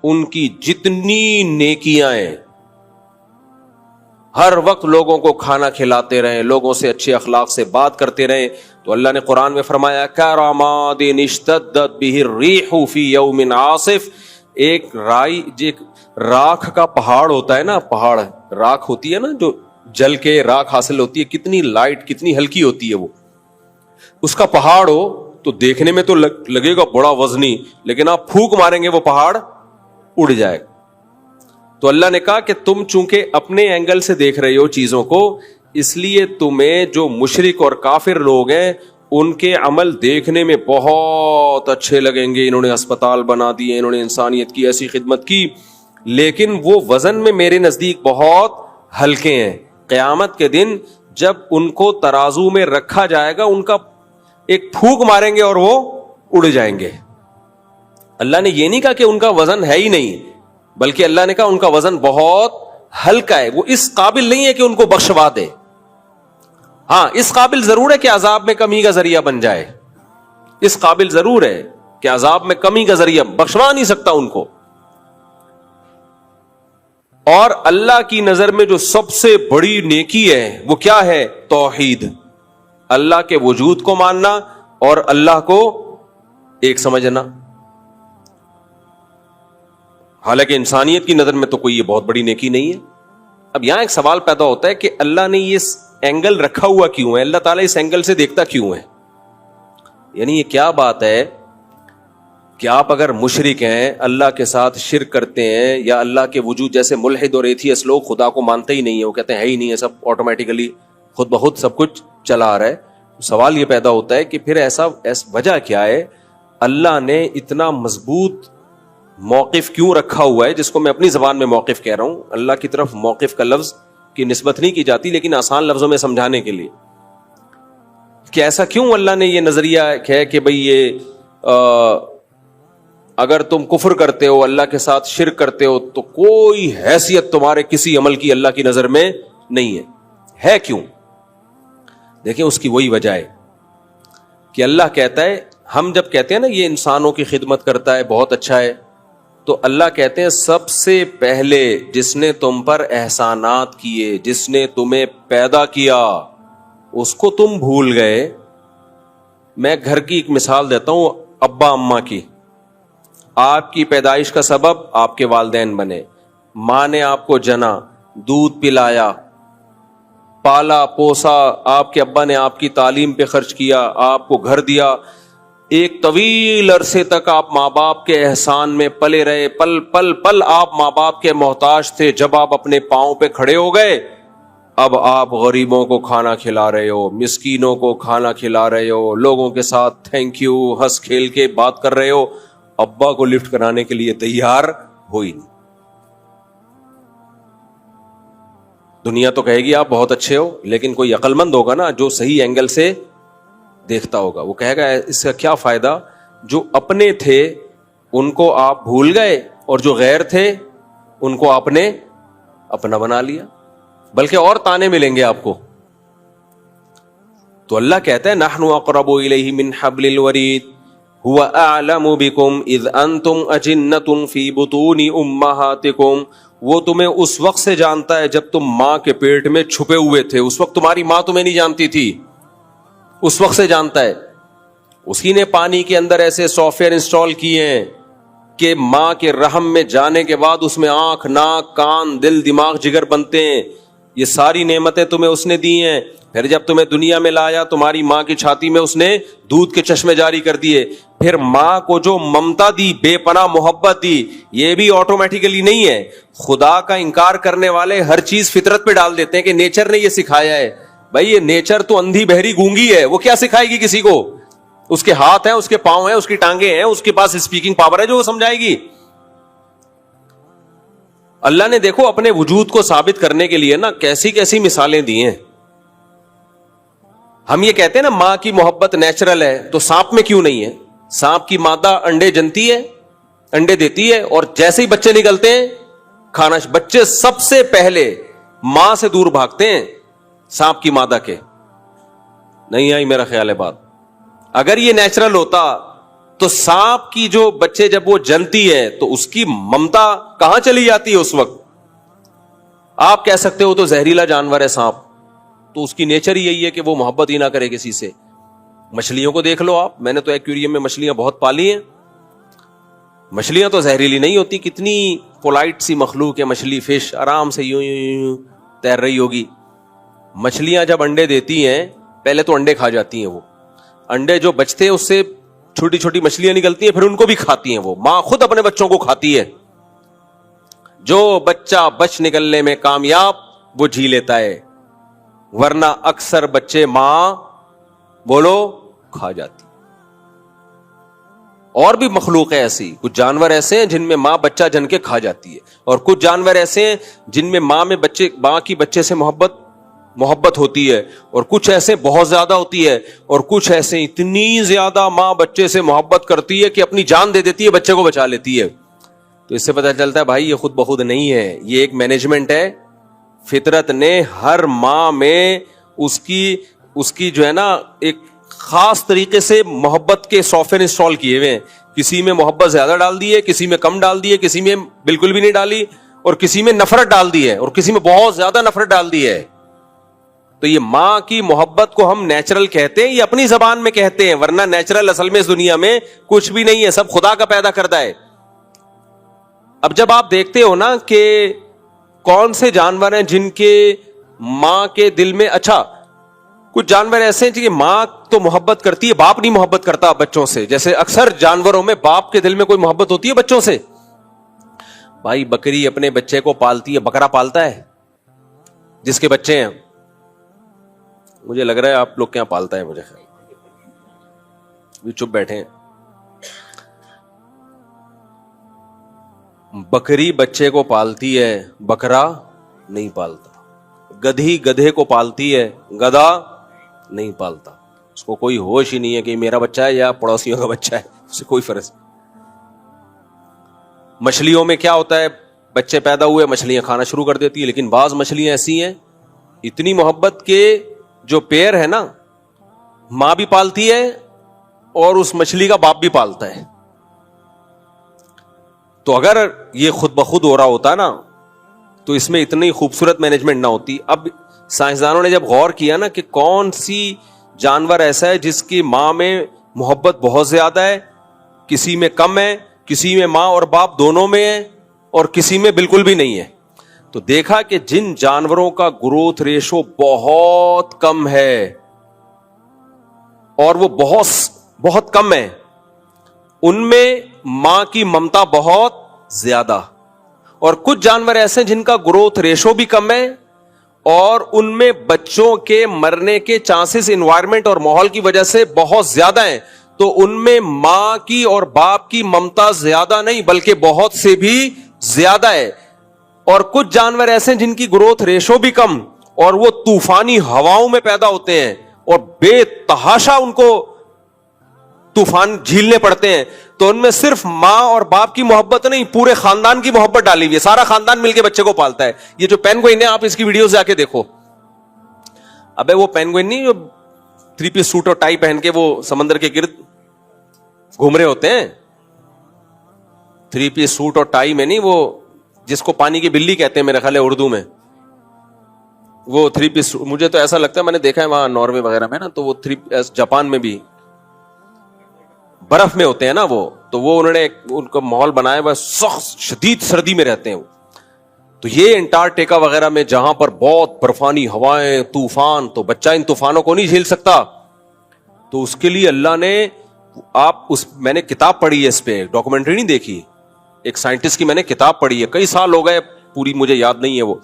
ان کی جتنی نیکیاں ہیں، ہر وقت لوگوں کو کھانا کھلاتے رہیں، لوگوں سے اچھے اخلاق سے بات کرتے رہیں، تو اللہ نے قرآن میں فرمایا کراماد اشتدت بہ الریح فی یوم عاصف، ایک راکھ کا پہاڑ ہوتا ہے نا، پہاڑ راکھ ہوتی ہے نا جو جل کے راکھ حاصل ہوتی ہے، کتنی لائٹ کتنی ہلکی ہوتی ہے وہ، اس کا پہاڑ ہو تو دیکھنے میں تو لگے گا بڑا وزنی، لیکن آپ پھونک ماریں گے وہ پہاڑ اڑ جائے گا۔ تو اللہ نے کہا کہ تم چونکہ اپنے اینگل سے دیکھ رہے ہو چیزوں کو، اس لیے تمہیں جو مشرک اور کافر لوگ ہیں ان کے عمل دیکھنے میں بہت اچھے لگیں گے، انہوں نے ہسپتال بنا دیے، انہوں نے انسانیت کی ایسی خدمت کی، لیکن وہ وزن میں میرے نزدیک بہت ہلکے ہیں۔ قیامت کے دن جب ان کو ترازو میں رکھا جائے گا، ان کا ایک پھونک ماریں گے اور وہ اڑ جائیں گے۔ اللہ نے یہ نہیں کہا کہ ان کا وزن ہے ہی نہیں، بلکہ اللہ نے کہا ان کا وزن بہت ہلکا ہے، وہ اس قابل نہیں ہے کہ ان کو بخشوا دے۔ ہاں، اس قابل ضرور ہے کہ عذاب میں کمی کا ذریعہ بن جائے، اس قابل ضرور ہے کہ عذاب میں کمی کا ذریعہ، بخشوا نہیں سکتا ان کو۔ اور اللہ کی نظر میں جو سب سے بڑی نیکی ہے وہ کیا ہے؟ توحید، اللہ کے وجود کو ماننا اور اللہ کو ایک سمجھنا۔ حالانکہ انسانیت کی نظر میں تو کوئی یہ بہت بڑی نیکی نہیں ہے۔ اب یہاں ایک سوال پیدا ہوتا ہے کہ اللہ نے یہ اینگل رکھا ہوا کیوں ہے؟ اللہ تعالیٰ اس اینگل سے دیکھتا کیوں ہے؟ یعنی یہ کیا بات ہے کہ آپ اگر مشرک ہیں، اللہ کے ساتھ شرک کرتے ہیں، یا اللہ کے وجود جیسے ملحد اور ایتھیسٹ لوگ خدا کو مانتے ہی نہیں ہیں، وہ کہتے ہیں ہے ہی نہیں ہے، سب آٹومیٹیکلی خود بخود سب کچھ چلا آ رہا ہے، سوال یہ پیدا ہوتا ہے کہ پھر ایسا وجہ کیا ہے؟ اللہ نے اتنا مضبوط موقف کیوں رکھا ہوا ہے، جس کو میں اپنی زبان میں موقف کہہ رہا ہوں؟ اللہ کی طرف موقف کا لفظ کی نسبت نہیں کی جاتی، لیکن آسان لفظوں میں سمجھانے کے لیے کہ ایسا کیوں اللہ نے یہ نظریہ ہے کہ بھئی یہ اگر تم کفر کرتے ہو، اللہ کے ساتھ شرک کرتے ہو، تو کوئی حیثیت تمہارے کسی عمل کی اللہ کی نظر میں نہیں ہے کیوں؟ دیکھیں اس کی وہی وجہ ہے کہ اللہ کہتا ہے، ہم جب کہتے ہیں نا یہ انسانوں کی خدمت کرتا ہے، بہت اچھا ہے، تو اللہ کہتے ہیں سب سے پہلے جس نے تم پر احسانات کیے، جس نے تمہیں پیدا کیا، اس کو تم بھول گئے۔ میں گھر کی ایک مثال دیتا ہوں، ابا اماں کی۔ آپ کی پیدائش کا سبب آپ کے والدین بنے، ماں نے آپ کو جنا، دودھ پلایا، پالا پوسا، آپ کے ابا نے آپ کی تعلیم پہ خرچ کیا، آپ کو گھر دیا، ایک طویل عرصے تک آپ ماں باپ کے احسان میں پلے رہے، پل پل پل آپ ماں باپ کے محتاج تھے۔ جب آپ اپنے پاؤں پہ کھڑے ہو گئے، اب آپ غریبوں کو کھانا کھلا رہے ہو، مسکینوں کو کھانا کھلا رہے ہو، لوگوں کے ساتھ تھینک یو ہنس کھیل کے بات کر رہے ہو، ابا کو لفٹ کرانے کے لیے تیار ہوئی نہیں۔ دنیا تو کہے گی آپ بہت اچھے ہو، لیکن کوئی عقل مند ہوگا نا جو صحیح اینگل سے دیکھتا ہوگا، وہ کہے گا اس کا کیا فائدہ، جو اپنے تھے ان کو آپ بھول گئے، اور جو غیر تھے ان کو آپ نے اپنا بنا لیا، بلکہ اور تانے ملیں گے آپ کو۔ تو اللہ کہتا ہے نحن اقرب الیہ من حبل الورید هو اعلم بکم اذ انتم اجنۃ فی بطون امہاتکم، وہ تمہیں اس وقت سے جانتا ہے جب تم ماں کے پیٹ میں چھپے ہوئے تھے، اس وقت تمہاری ماں تمہیں نہیں جانتی تھی، اس وقت سے جانتا ہے۔ اسی نے پانی کے اندر ایسے سافٹ ویئر انسٹال کیے ہیں کہ ماں کے رحم میں جانے کے بعد اس میں آنکھ، ناک، کان، دل، دماغ، جگر بنتے ہیں۔ یہ ساری نعمتیں تمہیں اس نے دی ہیں۔ پھر جب تمہیں دنیا میں لایا، تمہاری ماں کی چھاتی میں اس نے دودھ کے چشمے جاری کر دیے۔ پھر ماں کو جو ممتا دی، بے پناہ محبت دی، یہ بھی آٹومیٹیکلی نہیں ہے۔ خدا کا انکار کرنے والے ہر چیز فطرت پہ ڈال دیتے ہیں کہ نیچر نے یہ سکھایا ہے۔ بھائی یہ نیچر تو اندھی بہری گونگی ہے، وہ کیا سکھائے گی کسی کو؟ اس کے ہاتھ ہیں، اس کے پاؤں ہیں، اس کی ٹانگیں ہیں، اس کے پاس اسپیکنگ پاور ہے جو وہ سمجھائے گی۔ اللہ نے دیکھو اپنے وجود کو ثابت کرنے کے لیے نا کیسی کیسی مثالیں دی ہیں۔ ہم یہ کہتے ہیں نا ماں کی محبت نیچرل ہے، تو سانپ میں کیوں نہیں ہے؟ سانپ کی مادہ انڈے جنتی ہے، انڈے دیتی ہے، اور جیسے ہی بچے نکلتے ہیں کھانا، بچے سب سے پہلے ماں سے دور بھاگتے ہیں سانپ کی مادہ کے۔ نہیں آئی میرا خیال ہے بات؟ اگر یہ نیچرل ہوتا تو سانپ کی جو بچے جب وہ جنتی ہے تو اس کی ممتا کہاں چلی جاتی ہے اس وقت؟ آپ کہہ سکتے ہو تو زہریلا جانور ہے سانپ، تو اس کی نیچر ہی یہی ہے کہ وہ محبت ہی نہ کرے کسی سے. مچھلیوں کو دیکھ لو آپ، میں نے تو ایکویریم میں مچھلیاں بہت پالی ہیں. مچھلیاں تو زہریلی نہیں ہوتی، کتنی پولائٹ سی مخلوق ہے مچھلی، فش آرام سے یوں یوں یوں تیر رہی ہوگی. مچھلیاں جب انڈے دیتی ہیں پہلے تو انڈے کھا جاتی ہیں، وہ انڈے جو بچتے ہیں اس سے چھوٹی چھوٹی مچھلیاں نکلتی ہیں، پھر ان کو بھی کھاتی ہیں. وہ ماں خود اپنے بچوں کو کھاتی ہے. جو بچہ بچ نکلنے میں کامیاب وہ جی لیتا ہے، ورنہ اکثر بچے ماں بولو کھا جاتی. اور بھی مخلوق ہے ایسی، کچھ جانور ایسے ہیں جن میں ماں بچہ جن کے کھا جاتی ہے، اور کچھ جانور ایسے ہیں جن میں ماں کی بچے سے محبت ہوتی ہے، اور کچھ ایسے بہت زیادہ ہوتی ہے، اور کچھ ایسے اتنی زیادہ ماں بچے سے محبت کرتی ہے کہ اپنی جان دے دیتی ہے، بچے کو بچا لیتی ہے. تو اس سے پتہ چلتا ہے بھائی یہ خود بخود نہیں ہے، یہ ایک مینجمنٹ ہے. فطرت نے ہر ماں میں اس کی جو ہے نا ایک خاص طریقے سے محبت کے سافٹ ویئر انسٹال کیے ہوئے ہیں. کسی میں محبت زیادہ ڈال دی ہے، کسی میں کم ڈال دی ہے، کسی میں بالکل بھی نہیں ڈالی، اور کسی میں نفرت ڈال دی ہے، اور کسی میں بہت زیادہ نفرت ڈال دی ہے. تو یہ ماں کی محبت کو ہم نیچرل کہتے ہیں، یہ اپنی زبان میں کہتے ہیں، ورنہ نیچرل اصل میں اس دنیا میں کچھ بھی نہیں ہے، سب خدا کا پیدا کردہ ہے. اب جب آپ دیکھتے ہو نا کہ کون سے جانور ہیں جن کے ماں کے دل میں، اچھا کچھ جانور ایسے ہیں کہ ماں تو محبت کرتی ہے، باپ نہیں محبت کرتا بچوں سے. جیسے اکثر جانوروں میں باپ کے دل میں کوئی محبت ہوتی ہے بچوں سے. بھائی بکری اپنے بچے کو پالتی ہے، بکرا پالتا ہے جس کے بچے ہیں؟ مجھے لگ رہا ہے آپ لوگ کیا پالتا ہے، مجھے خیال چپ بیٹھے ہیں. بکری بچے کو پالتی ہے، بکرا نہیں پالتا. گدھی گدھے کو پالتی ہے، گدھا نہیں پالتا. اس کو کوئی ہوش ہی نہیں ہے کہ میرا بچہ ہے یا پڑوسیوں کا بچہ ہے، اسے کوئی فرق نہیں. مچھلیوں میں کیا ہوتا ہے، بچے پیدا ہوئے مچھلیاں کھانا شروع کر دیتی ہے، لیکن بعض مچھلیاں ایسی ہیں اتنی محبت کے جو پیر ہے نا، ماں بھی پالتی ہے اور اس مچھلی کا باپ بھی پالتا ہے. تو اگر یہ خود بخود ہو رہا ہوتا نا تو اس میں اتنی خوبصورت مینجمنٹ نہ ہوتی. اب سائنسدانوں نے جب غور کیا نا کہ کون سی جانور ایسا ہے جس کی ماں میں محبت بہت زیادہ ہے، کسی میں کم ہے، کسی میں ماں اور باپ دونوں میں ہے، اور کسی میں بالکل بھی نہیں ہے، تو دیکھا کہ جن جانوروں کا گروتھ ریشو بہت کم ہے اور وہ بہت کم ہے، ان میں ماں کی ممتا بہت زیادہ. اور کچھ جانور ایسے جن کا گروتھ ریشو بھی کم ہے اور ان میں بچوں کے مرنے کے چانسز انوائرمنٹ اور ماحول کی وجہ سے بہت زیادہ ہیں، تو ان میں ماں کی اور باپ کی ممتا زیادہ نہیں بلکہ بہت سے بھی زیادہ ہے. اور کچھ جانور ایسے جن کی گروتھ ریشو بھی کم اور وہ طوفانی ہواؤں میں پیدا ہوتے ہیں اور بے تحاشا ان کو طوفان جھیلنے پڑتے ہیں، تو ان میں صرف ماں اور باپ کی محبت نہیں، پورے خاندان کی محبت ڈالی ہوئی ہے، سارا خاندان مل کے بچے کو پالتا ہے. یہ جو پینگوئن ہے آپ اس کی ویڈیوز جا کے دیکھو. ابے وہ پینگوئن نہیں جو 3 پیس سوٹ اور ٹائی پہن کے وہ سمندر کے گرد گھوم رہے ہوتے ہیں، 3 پیس سوٹ اور ٹائی میں نہیں، وہ جس کو پانی کی بلی کہتے ہیں میرے خیال ہے اردو میں، وہ 3 پیس. مجھے تو ایسا لگتا ہے، میں نے دیکھا ہے وہاں ناروے وغیرہ میں نا، تو وہ جاپان میں بھی برف میں ہوتے ہیں نا وہ، تو وہ انہوں نے ان کا ماحول بنایا ہوا، سخت شدید سردی میں رہتے ہیں وہ. تو یہ انٹارکٹیکا وغیرہ میں جہاں پر بہت برفانی ہوائیں، طوفان، تو بچہ ان طوفانوں کو نہیں جھیل سکتا. تو اس کے لیے اللہ نے میں نے کتاب پڑھی ہے اس پہ، ڈاکومنٹری نہیں دیکھی، ایک سائنٹسٹ کی میں نے کتاب پڑھی ہے، کئی سال ہو گئے، پوری مجھے یاد نہیں ہے وہ.